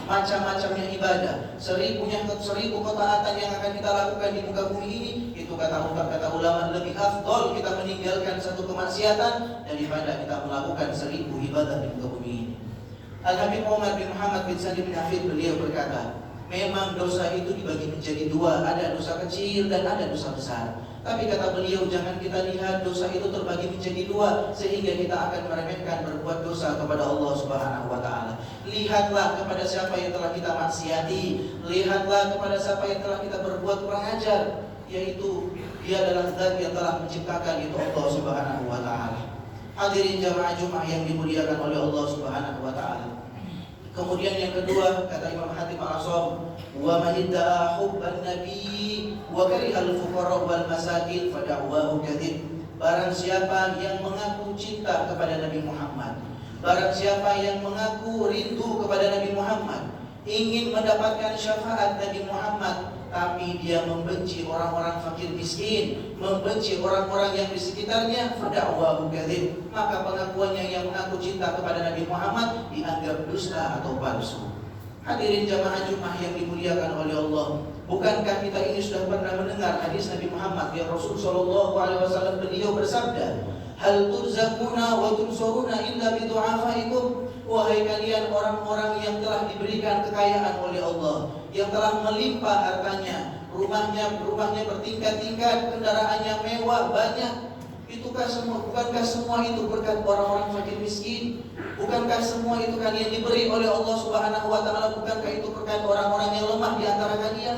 macam-macamnya ibadah, seribu ketaatan yang akan kita lakukan di muka bumi ini, itu kata ulama lebih afdol kita meninggalkan satu kemaksiatan daripada kita melakukan 1000 ibadah di muka bumi ini. Al-Habib Umar bin Muhammad bin Salim bin Hafid beliau berkata, memang dosa itu dibagi menjadi dua, ada dosa kecil dan ada dosa besar. Tapi kata beliau, jangan kita lihat dosa itu terbagi menjadi dua sehingga kita akan meremehkan berbuat dosa kepada Allah Subhanahu wa taala. Lihatlah kepada siapa yang telah kita maksiati, lihatlah kepada siapa yang telah kita berbuat kurang ajar, yaitu dia adalah zat yang telah menciptakan, itu Allah Subhanahu wa taala. Hadirin jamaah Jumat yang dimuliakan oleh Allah Subhanahu wa taala. Kemudian yang kedua, kata Imam Hatim Al-Asam, wa man idda'a hubban nabi wa karihal fuqara wal masakin fa da'wahu kadzib. Barang siapa yang mengaku cinta kepada Nabi Muhammad, barang siapa yang mengaku rindu kepada Nabi Muhammad, ingin mendapatkan syafaat Nabi Muhammad, tapi dia membenci orang-orang fakir miskin, membenci orang-orang yang di sekitarnya, fada'wahu kadzib, maka pengakuannya yang mengaku cinta kepada Nabi Muhammad dianggap dusta atau palsu. Hadirin jamaah Jumat yang dimuliakan oleh Allah, bukankah kita ini sudah pernah mendengar hadis Nabi Muhammad yang Rasul sallallahu alaihi wasallam beliau bersabda, hal turzaquna wa tunsuruna illa bi du'afaikum. Wahai kalian orang-orang yang telah diberikan kekayaan oleh Allah, yang telah melimpah hartanya, rumahnya bertingkat-tingkat, kendaraannya mewah banyak, bukankah semua itu berkat orang-orang fakir miskin? Bukankah semua itu kalian diberi oleh Allah Subhanahu wa taala? Bukankah itu berkat orang-orang yang lemah di antara kalian?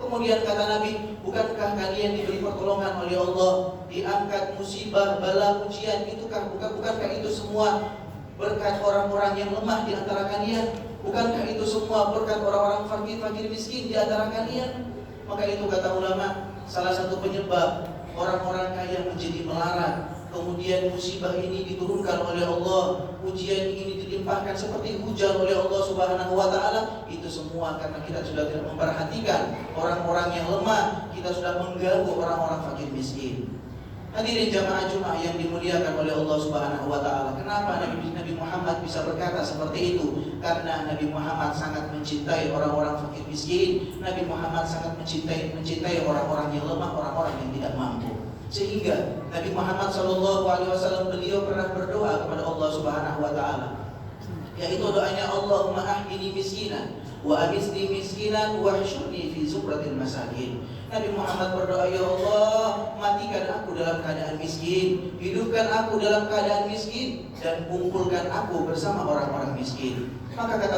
Kemudian kata Nabi, bukankah kalian diberi pertolongan oleh Allah, diangkat musibah, bala, ujian, bukankah itu semua berkat orang-orang yang lemah di antara kalian? Bukankah itu semua berkat orang-orang fakir miskin di antara kalian? Maka itu kata ulama, salah satu penyebab orang-orang kaya menjadi melarat, kemudian musibah ini diturunkan oleh Allah, ujian ini dilimpahkan seperti hujan oleh Allah Subhanahu wa taala, itu semua karena kita sudah tidak memperhatikan orang-orang yang lemah, kita sudah mengganggu orang-orang fakir miskin. Hadirin jamaah Jumat yang dimuliakan oleh Allah Subhanahu wa taala. Kenapa Nabi Muhammad bisa berkata seperti itu? Karena Nabi Muhammad sangat mencintai orang-orang fakir miskin. Nabi Muhammad sangat mencintai orang-orang yang lemah, orang-orang yang tidak mampu. Sehingga Nabi Muhammad sallallahu alaihi wasallam beliau pernah berdoa kepada Allah Subhanahu wa taala, yaitu doanya, Allahumma ahdini miskinan wa amisni miskinan wa hsyurni fi zumratil masakin. Nabi Muhammad berdoa, ya Allah, matikan aku dalam keadaan miskin, hidupkan aku dalam keadaan miskin, dan kumpulkan aku bersama orang-orang miskin. Maka kata